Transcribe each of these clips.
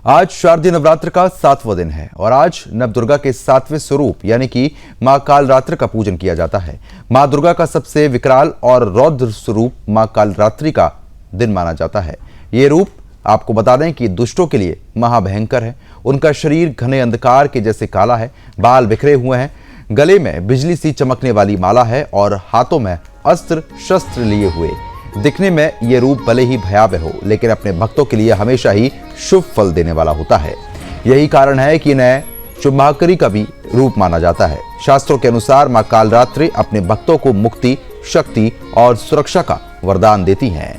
आज शारदीय नवरात्र का 7वां दिन है और आज नवदुर्गा के 7वें स्वरूप यानी कि मां कालरात्रि का पूजन किया जाता है। मां दुर्गा का सबसे विकराल और रौद्र स्वरूप मां कालरात्रि का दिन माना जाता है। ये रूप आपको बता दें कि दुष्टों के लिए महाभयंकर है। उनका शरीर घने अंधकार के जैसे काला है, बाल बिखरे हुए हैं, गले में बिजली सी चमकने वाली माला है और हाथों में अस्त्र शस्त्र लिए हुए। दिखने में ये रूप भले ही भयावह हो, लेकिन अपने भक्तों के लिए हमेशा ही शुभ फल देने वाला होता है। यही कारण है कि इन्हें शुभाकरी का भी रूप माना जाता है। शास्त्रों के अनुसार मां कालरात्रि अपने भक्तों को मुक्ति, शक्ति और सुरक्षा का वरदान देती हैं।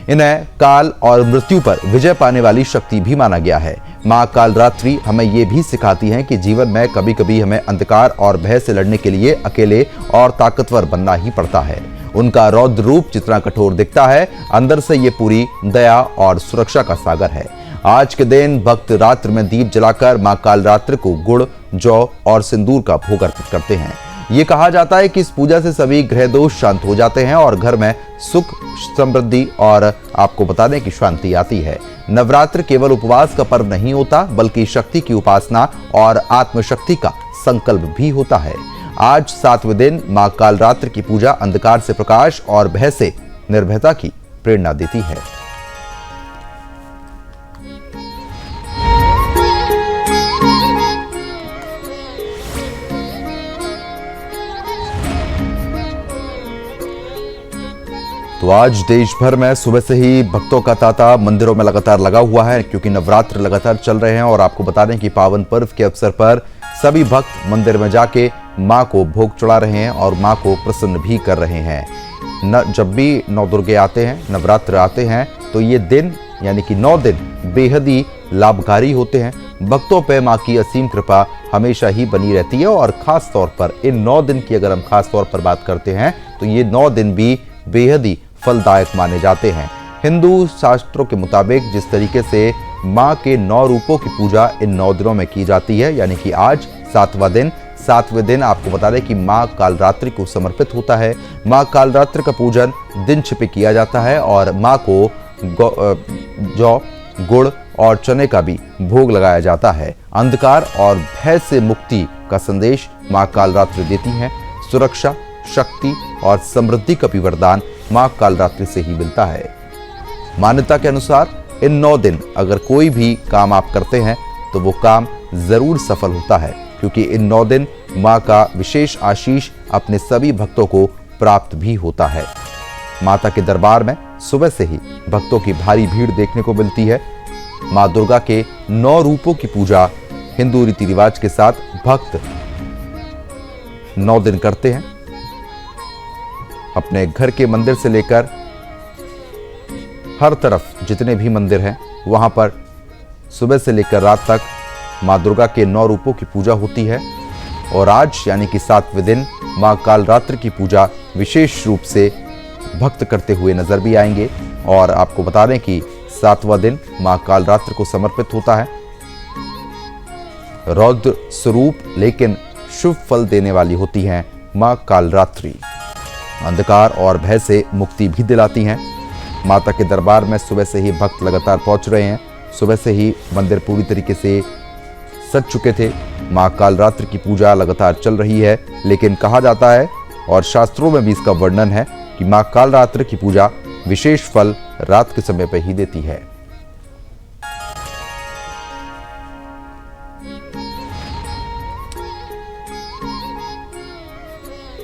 इन्हें काल और मृत्यु पर विजय पाने वाली शक्ति भी माना गया है। मां कालरात्रि हमें ये भी सिखाती हैं कि जीवन में कभी कभी हमें अंधकार और भय से लड़ने के लिए अकेले और ताकतवर बनना ही पड़ता है। उनका रौद्र रूप जितना कठोर दिखता है, अंदर से ये पूरी दया और सुरक्षा का सागर है। आज के दिन भक्त रात्र में दीप जलाकर मां कालरात्रि को गुड़, जौ और सिंदूर का भोग अर्पित करते हैं। ये कहा जाता है कि इस पूजा से सभी ग्रह दोष शांत हो जाते हैं और घर में सुख, समृद्धि और आपको बता दें कि शांति आती है। नवरात्र केवल उपवास का पर्व नहीं होता, बल्कि शक्ति की उपासना और आत्मशक्ति का संकल्प भी होता है। आज 7वें दिन मां कालरात्रि की पूजा अंधकार से प्रकाश और भय से निर्भयता की प्रेरणा देती है। तो आज देश भर में सुबह से ही भक्तों का तांता मंदिरों में लगातार लगा हुआ है, क्योंकि नवरात्र लगातार चल रहे हैं और आपको बता दें कि पावन पर्व के अवसर पर सभी भक्त मंदिर में जाके मां को भोग चढ़ा रहे हैं और मां को प्रसन्न भी कर रहे हैं। जब भी नौ दुर्गे आते हैं, नवरात्र आते हैं, तो ये दिन यानी कि 9 दिन बेहद ही लाभकारी होते हैं। भक्तों पे मां की असीम कृपा हमेशा ही बनी रहती है और खास तौर पर इन 9 दिन की अगर हम खास तौर पर बात करते हैं तो ये 9 दिन भी बेहद ही फलदायक माने जाते हैं। हिंदू शास्त्रों के मुताबिक जिस तरीके से मां के 9 रूपों की पूजा इन 9 दिनों में की जाती है, यानी कि आज 7वां दिन, 7वें दिन आपको बता दें कि मां कालरात्रि को समर्पित होता है। मां कालरात्रि का पूजन दिन छिपे किया जाता है और मां को जौ, गुड़ और चने का भी भोग लगाया जाता है। अंधकार और भय से मुक्ति का संदेश मां कालरात्रि देती हैं। सुरक्षा, शक्ति और समृद्धि का भी वरदान मां कालरात्रि से ही मिलता है। मान्यता के अनुसार इन 9 दिन अगर कोई भी काम आप करते हैं तो वो काम जरूर सफल होता है, क्योंकि इन 9 दिन मां का विशेष आशीष अपने सभी भक्तों को प्राप्त भी होता है। माता के दरबार में सुबह से ही भक्तों की भारी भीड़ देखने को मिलती है। मां दुर्गा के 9 रूपों की पूजा हिंदू रीति रिवाज के साथ भक्त 9 दिन करते हैं। अपने घर के मंदिर से लेकर हर तरफ जितने भी मंदिर हैं वहां पर सुबह से लेकर रात तक मां दुर्गा के 9 रूपों की पूजा होती है। और आज यानी कि 7वें दिन मां कालरात्रि की पूजा विशेष रूप से भक्त करते हुए नजर भी आएंगे। और आपको बता दें कि 7वां दिन मां कालरात्रि को समर्पित होता है। रौद्र स्वरूप लेकिन शुभ फल देने वाली होती हैं मां कालरात्रि। अंधकार और भय से मुक्ति भी दिलाती हैं। माता के दरबार में सुबह से ही भक्त लगातार पहुंच रहे हैं। सुबह से ही मंदिर पूरी तरीके से सज चुके थे। मां कालरात्रि की पूजा लगातार चल रही है, लेकिन कहा जाता है और शास्त्रों में भी इसका वर्णन है कि मां कालरात्रि की पूजा विशेष फल रात के समय पर ही देती है।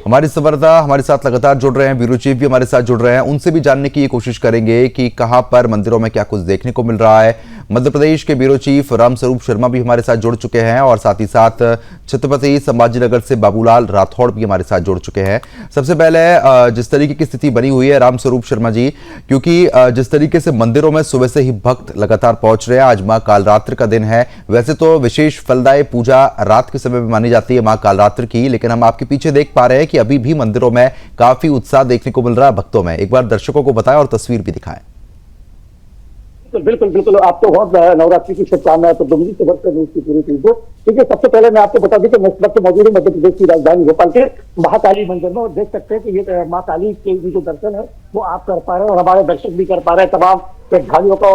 हमारे संवाददाता हमारे साथ लगातार जुड़ रहे हैं, ब्यूरो चीफ भी हमारे साथ जुड़ रहे हैं। उनसे भी जानने की कोशिश करेंगे कि कहां पर मंदिरों में क्या कुछ देखने को मिल रहा है। मध्य प्रदेश के ब्यूरो चीफ रामस्वरूप शर्मा भी हमारे साथ जुड़ चुके हैं और साथ ही साथ छत्रपति संभाजीनगर से बाबूलाल राठौड़ भी हमारे साथ जुड़ चुके हैं। सबसे पहले जिस तरीके की स्थिति बनी हुई है रामस्वरूप शर्मा जी, क्योंकि जिस तरीके से मंदिरों में सुबह से ही भक्त लगातार पहुंच रहे हैं, आज मां कालरात्रि का दिन है। वैसे तो विशेष फलदायी पूजा रात के समय में मानी जाती है मां कालरात्रि की, लेकिन हम आपके पीछे देख पा रहे हैं कि अभी भी मंदिरों में काफी उत्साह देखने को मिल रहा है भक्तों में। एक बार दर्शकों को बताएं और तस्वीर भी दिखाएं। बिल्कुल बिल्कुल बिल्कुल, आपको बहुत नवरात्रि की शुभकामनाएं तो दूंगी सुबह से न्यूज की पूरी टीम को। ठीक है, सबसे पहले मैं आपको बता दूं कि मैं इस वक्त मौजूद हूं मध्य प्रदेश की राजधानी भोपाल के महाकाली मंदिर में, और देख सकते हैं कि ये माँ काली के भी जो दर्शन है वो आप कर पा रहे हैं और हमारे दर्शक भी कर पा रहे हैं। तमाम श्रद्धालुओं का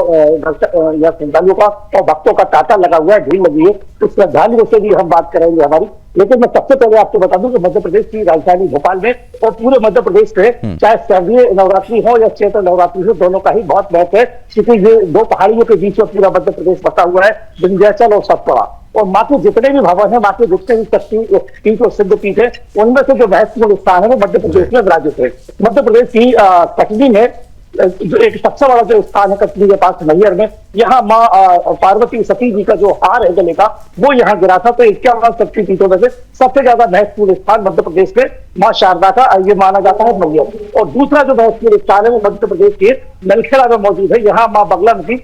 या श्रद्धालुओं का और भक्तों का तांता लगा हुआ है, भीड़ लगी है। तो श्रद्धालुओं से भी हम बात करेंगे हमारी, लेकिन मैं सबसे पहले आपको बता दूं कि मध्य प्रदेश की राजधानी भोपाल में और पूरे मध्य प्रदेश में चाहे शारदीय नवरात्रि हो या चैत्र नवरात्रि हो, दोनों का ही बहुत महत्व है, क्योंकि ये दो पहाड़ियों के बीच में पूरा मध्य प्रदेश बसा हुआ है, विंध्याचल और सतपुड़ा। और माँ के जितने भी भवन है, माँ के जितने भी शक्ति पीठ और सिद्ध पीठ है, उनमें से जो महत्वपूर्ण स्थान है वो मध्य प्रदेश में विराजित है। मध्य प्रदेश की कटनी में जो एक सबसे बड़ा जो स्थान है कटनी के पास मैहर में, यहाँ माँ पार्वती सती जी का जो हार है गले का वो यहाँ गिरा था। तो 51 शक्तिपीठों में से सबसे ज्यादा महत्वपूर्ण स्थान मध्य प्रदेश में माँ शारदा का ये माना जाता है मैहर। और दूसरा जो महत्वपूर्ण स्थान है वो मध्य प्रदेश के नलखेड़ा में मौजूद है। यहाँ माँ बगला नदी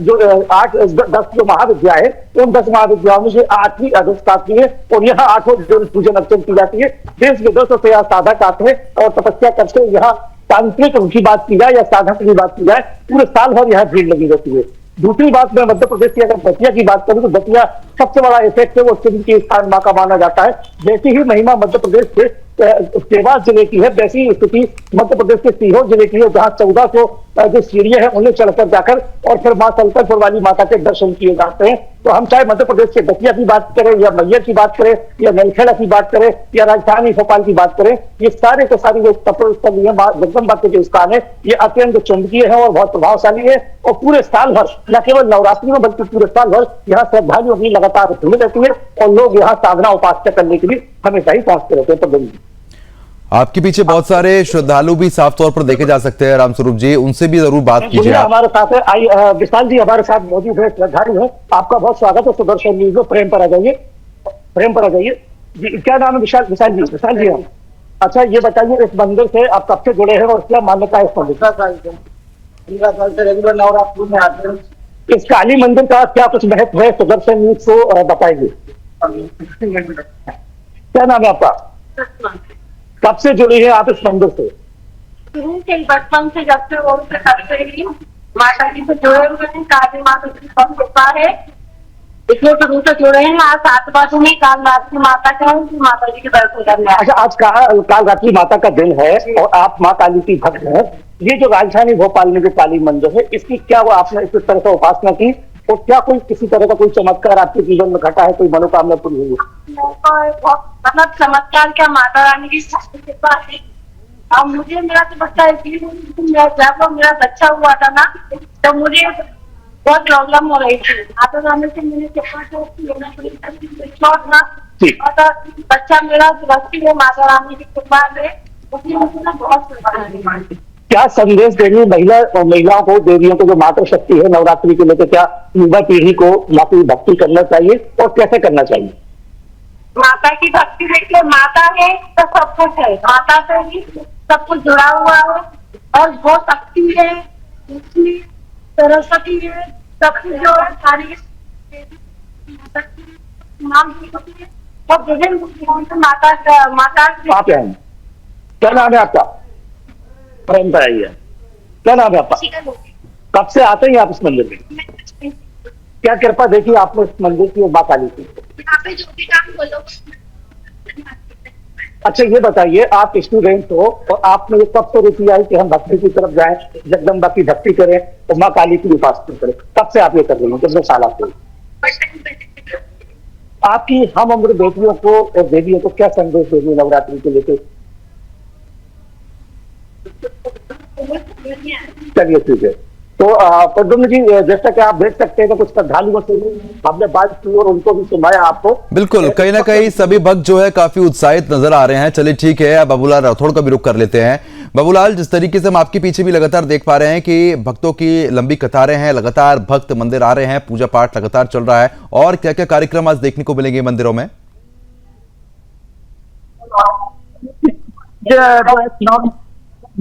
जो 8-10 जो महाविद्या है, उन 10 महाविद्याओं में से 8वीं अधिष्ठात्री है और यहाँ 8 पूजन अर्चन की जाती है। देश विदेशों से यहाँ साधक आते हैं और तपस्या करते हैं। यहाँ तांत्रिक की बात की जाए या साधक की बात की जाए, पूरे साल भर यहाँ भीड़ लगी रहती है। दूसरी बात, मैं मध्य प्रदेश की अगर दतिया की बात करूं तो दतिया सबसे बड़ा इफेक्ट है वो सिंध के स्थान माँ का माना जाता है। जैसी ही महिमा मध्य प्रदेश के देवास जिले की है, वैसी स्थिति मध्य प्रदेश के सीहोर जिले की है, जहां 1400 जो सीढ़ियां हैं उन्हें चढ़कर जाकर और फिर माँ सलकटपुर वाली माता के दर्शन किए जाते हैं। तो हम चाहे मध्य प्रदेश के दतिया की बात करें या मैहर की बात करें या नलखेड़ा की बात करें या राजधानी भोपाल की बात करें, ये सारे के सारे जो तपोस्थल है जगदम्बा के जो स्थान है, ये अत्यंत चुंबकीय है और बहुत प्रभावशाली है। और पूरे साल भर, न केवल नवरात्रि में बल्कि पूरे साल भर यहाँ श्रद्धालुओं की लगातार भीड़ रहती है और लोग यहाँ साधना उपासना करने के लिए हमेशा ही पहुंचते रहते हैं। तो आपके पीछे बहुत सारे श्रद्धालु भी साफ तौर पर देखे जा सकते हैं रामस्वरूप जी, उनसे भी जरूर बात कीजिए। हमारे साथ है आई विशाल जी, हमारे साथ मौजूद है, श्रद्धालु है। आपका बहुत स्वागत है सुदर्शन न्यूज में। प्रेम पर आ जाइए, प्रेम पर आ जाइए जी। क्या नाम है? विशाल विशाल जी, विशाल जी हम। अच्छा, ये बताइए इस मंदिर से आप कब से जुड़े हैं और क्या मान्यता है इस मंदिर? 15 साल से रेगुलर नवरात्रि में आते हैं। इस काली मंदिर का क्या कुछ महत्व है, सुदर्शन न्यूज को बताइए। क्या नाम है आपका? कब से जुड़ी है आप इस मंदिर से? शुरू से बचपन से, जब से वो तब से ही माता जी से जुड़े हुए हैं। काली माता की बहुत कृपा है, इसलिए शुरू से जुड़े हैं। आज 7 बाजू में काल रात्रि माता का माता जी के दर्शन करने। अच्छा, आज काल रात्रि माता का दिन है और आप माँ काली की भक्त हैं। ये जो राजधानी भोपाल में जो काली मंदिर है, इसकी क्या वो आपने इस तरह से उपासना की और क्या कोई किसी तरह का कोई चमत्कार आपके जीवन में घटा है, कोई मनोकामना पूरी हुई? मतलब चमत्कार क्या, माता रानी की कृपा है। और मुझे मेरा तो बच्चा जब मेरा बच्चा हुआ था ना, तो मुझे बहुत प्रॉब्लम हो रही थी। माता रानी से मैंने बच्चा मेरा सुरक्षित है माता रानी की कृपा से, उसने मुझे ना बहुत। क्या संदेश देनी महिलाओं को, देवियों को जो मातृ शक्ति है नवरात्रि को लेकर, क्या युवा पीढ़ी को माँ की भक्ति करना चाहिए और कैसे करना चाहिए? माता की भक्ति देखिए, माता है तो सब कुछ है, माता से ही सब कुछ जुड़ा हुआ है और वो शक्ति है, सरस्वती है, सब कुछ जो है सारी नाम और विभिन्न माता क्या नाम है आपका? प्रेम पर आइए। क्या नाम है आपका? कब से आते हैं आप इस मंदिर में? क्या कृपा देखी आपने इस मंदिर की और माँ काली की? जो भी काम बोलो। अच्छा, ये बताइए, आप स्टूडेंट हो और आपने ये कब से रुचि आई कि हम भक्ति की तरफ जाएं, जगदम्बा की भक्ति करें और माँ काली की उपासना करें? कब से आप ये कर रहे हैं, कितने साल आपको? आपकी हम उम्र बेटियों को और देवियों को क्या संदेश देंगे नवरात्रि को लेकर? चलिए ठीक है। तो प्रद्युम्न जी, जैसा कि आप देख सकते हैं तो कुछ श्रद्धालुओं से हमने बात की और उनको भी सुनाया आपको। बिल्कुल, कहीं ना कहीं सभी भक्त जो है काफी उत्साहित नजर आ रहे हैं। चलिए ठीक है, अब बाबूलाल राठौड़ का भी रुख कर लेते हैं। बाबूलाल, जिस तरीके से हम आपके पीछे भी लगातार देख पा रहे हैं कि भक्तों की लंबी कतारें हैं, लगातार भक्त मंदिर आ रहे हैं, पूजा पाठ लगातार चल रहा है, और क्या क्या कार्यक्रम आज देखने को मिलेंगे मंदिरों में?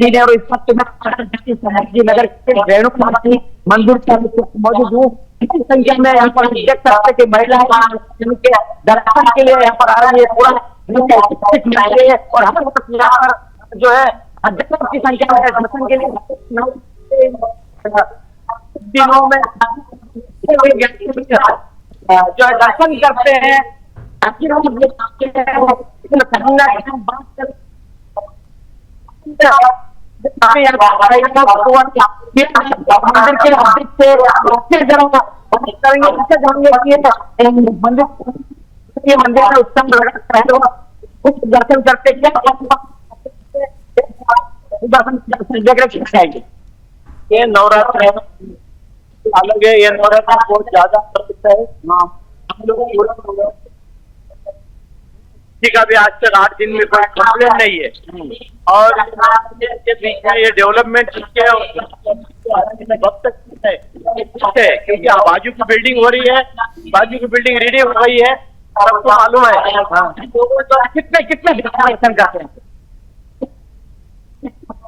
और इस वक्त नगर के रेणुका मंदिर मौजूद हूँ। इसी संख्या में यहाँ पर देख सकते कि महिलाएं दर्शन के लिए यहाँ पर आ रही है, पूरा और हम यहाँ पर जो है की संख्या में दर्शन के लिए दिनों में जो है दर्शन करते हैं, आशीर्वाद लेते हैं, वो कहीं ना कहीं बात करते मंदिर के हार्दिक से ये मंदिर में उत्तम कुछ दर्शन करते दर्शन ये नवरात्र अलग है, ये नवरात्र बहुत ज्यादा प्रसिद्ध है। हम लोग पूरा किसी का भी आज तक 8 दिन में कोई कंप्लेन नहीं है। और के बीच में ये डेवलपमेंट है क्योंकि बाजू की बिल्डिंग हो रही है, बाजू की बिल्डिंग रेडी हो गई है, सबको मालूम है। कितने कितने दर्शन करते हैं,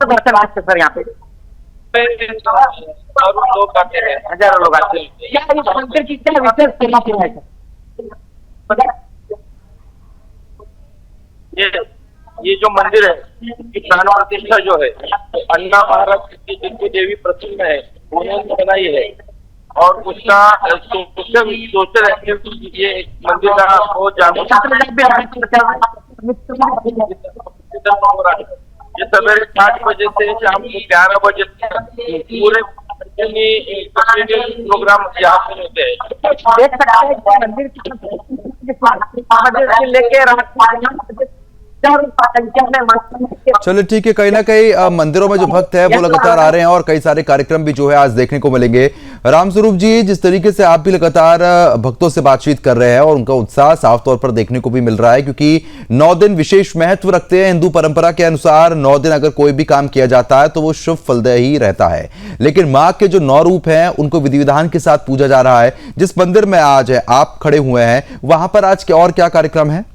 दर्शन आज सर यहाँ पे लोग आते हैं, हजारों लोग आते हैं। क्या इस मंदिर की क्या विशेष सेवा है? ये जो मंदिर है, प्राण प्रतिष्ठा जो है अन्ना महाराज की जिनकी देवी प्रसन्न है उन्होंने बनाई है, और उसका सोशल एक्टिविटी ये मंदिर का बहुत ज्यादा ये सवेरे 8 बजे से शाम को 11 बजे तक पूरे प्रोग्राम यहाँ पे होते हैं। देख सकते हैं मंदिर की लेके चलिए ठीक है, कहीं ना कहीं मंदिरों में जो भक्त है वो लगातार आ रहे हैं और कई सारे कार्यक्रम भी जो है आज देखने को मिलेंगे। रामस्वरूप जी, जिस तरीके से आप भी लगातार भक्तों से बातचीत कर रहे हैं और उनका उत्साह साफ तौर पर देखने को भी मिल रहा है, क्योंकि 9 दिन विशेष महत्व रखते हैं। हिंदू परंपरा के अनुसार 9 दिन अगर कोई भी काम किया जाता है तो वो शुभ फलदायी ही रहता है। लेकिन माँ के जो 9 रूप हैं उनको विधि विधान के साथ पूजा जा रहा है। जिस मंदिर में आज आप खड़े हुए हैं वहां पर आज क्या कार्यक्रम है?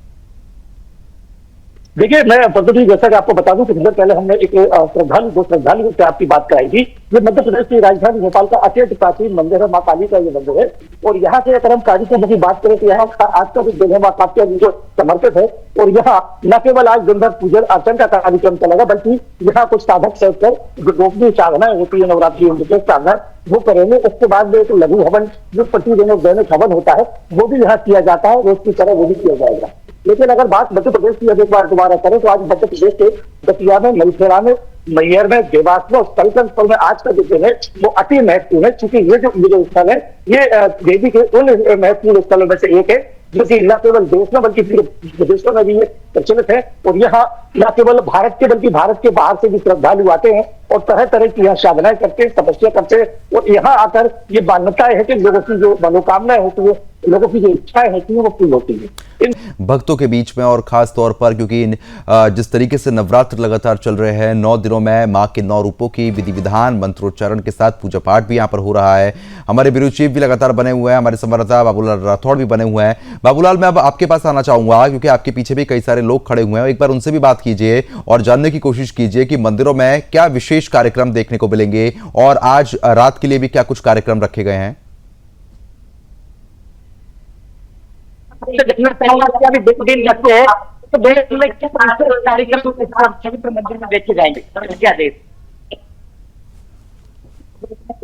देखिए, मैं पद्धति जैसा कि आपको बता दूं कि कुछ देर पहले हमने एक श्रद्धालु से आपकी बात कराई थी। ये मध्य प्रदेश की राजधानी भोपाल का अत्यंत प्राचीन मंदिर है, माँ काली का ये मंदिर है। और यहाँ के अगर हम कार्यक्रम की बात करें तो यहाँ आज का जो दिन है माँ काली जो समर्पित है। और यहाँ न केवल आज दिन भर पूजन अर्चन का कार्यक्रम चलेगा, बल्कि यहाँ कुछ साधक सहकर जो गोपनीय साधनाएं होती है, नवरात्रि विशेष साधना वो करेंगे। उसके बाद में एक लघु हवन जो प्रतिदिन दैनिक हवन होता है वो भी यहाँ किया जाता है, रोज की तरह वो भी किया जाएगा। लेकिन अगर बात मध्य प्रदेश की एक बार दोबारा करें तो आज मध्य प्रदेश के दतिया में, मलखेड़ा में, मैहर में, देवास में और कलकत्ता में आज का जो दिन है वो अति महत्वपूर्ण है, क्योंकि ये जो स्थल है ये देवी के उन महत्वपूर्ण स्थलों में से एक है जो कि न केवल देश में बल्कि विदेशों में भी ये प्रचलित है। और यहाँ न केवल भारत के बल्कि भारत के बाहर से भी श्रद्धालु आते हैं और तरह तरह की यहाँ साधनाएं करते हैं, तपस्या करते हैं। और यहाँ आकर ये मान्यता है कि लोगों की जो मनोकामनाएं होती है, लोगों की जो इच्छाएं होती है वो पूरी होती है भक्तों के बीच में। और खास तौर पर क्योंकि जिस तरीके से नवरात्र लगातार चल रहे हैं, 9 दिनों में मां के 9 रूपों की विधि विधान मंत्रोच्चारण के साथ पूजा पाठ भी यहां पर हो रहा है। हमारे ब्यूरो चीफ भी लगातार बने हुए हैं, हमारे संवाददाता बाबूलाल राठौड़ भी बने हुए हैं। बाबूलाल, मैं अब आपके पास आना चाहूंगा क्योंकि आपके पीछे भी कई सारे लोग खड़े हुए हैं। एक बार उनसे भी बात कीजिए और जानने की कोशिश कीजिए कि मंदिरों में क्या विशेष कार्यक्रम देखने को मिलेंगे और आज रात के लिए भी क्या कुछ कार्यक्रम रखे गए हैं। अभी 2 दिन लगते हैं तो देश में किस कार्यक्रम मंदिर में देखे जाएंगे, क्या देश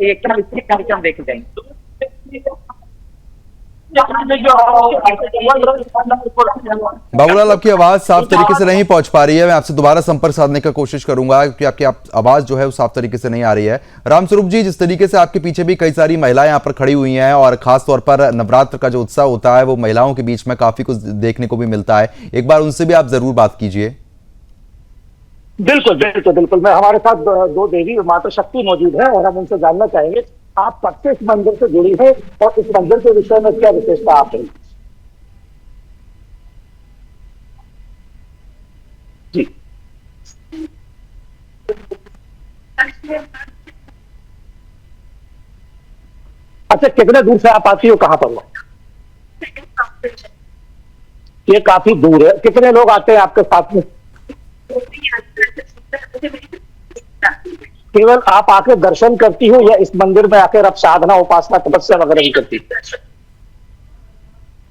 क्या विशेष कार्यक्रम देखे जाएंगे? बाबूलाल, आपकी आवाज साफ तरीके से नहीं पहुंच पा रही है। मैं आपसे दोबारा संपर्क साधने की कोशिश करूंगा क्योंकि आपकी आवाज जो है वो साफ तरीके से नहीं आ रही है। रामस्वरूप जी, जिस तरीके से आपके पीछे भी कई सारी महिलाएं यहाँ पर खड़ी हुई हैं और खास तौर पर नवरात्र का जो उत्साह होता है वो महिलाओं के बीच में काफी कुछ देखने को भी मिलता है, एक बार उनसे भी आप जरूर बात कीजिए। बिल्कुल बिल्कुल बिल्कुल, मैं हमारे साथ 2 देवी माता शक्ति मौजूद है और हम उनसे जानना चाहेंगे आप कब से इस मंदिर से जुड़ी है और इस मंदिर के विषय में क्या विशेषता आप है? जी, अच्छा, कितने दूर से आप आती हो, कहाँ पर हो? ये काफी दूर है। कितने लोग आते हैं आपके साथ में? केवल आप आके दर्शन करती हो या इस मंदिर में आकर आप साधना, उपासना, तपस्या वगैरह भी करती?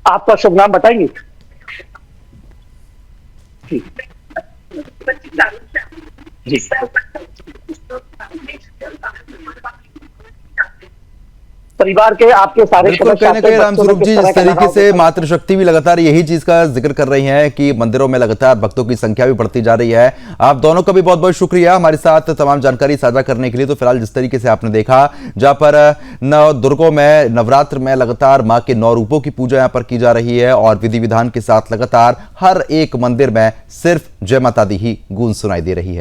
आपका शुभ नाम बताएंगे? जी जी परिवार के आपके सारे बिल्कुल, कहीं ना कहीं रामस्वरूप जी जिस तरीके से मातृशक्ति भी लगातार यही चीज का जिक्र कर रही हैं कि मंदिरों में लगातार भक्तों की संख्या भी बढ़ती जा रही है। आप दोनों का भी बहुत बहुत शुक्रिया हमारे साथ तमाम जानकारी साझा करने के लिए। तो फिलहाल जिस तरीके से आपने देखा, जहां पर नव दुर्गों में नवरात्र में लगातार मां के 9 रूपों की पूजा यहां पर की जा रही है और विधि विधान के साथ लगातार हर एक मंदिर में सिर्फ जय माता दी ही गूंज सुनाई दे रही है।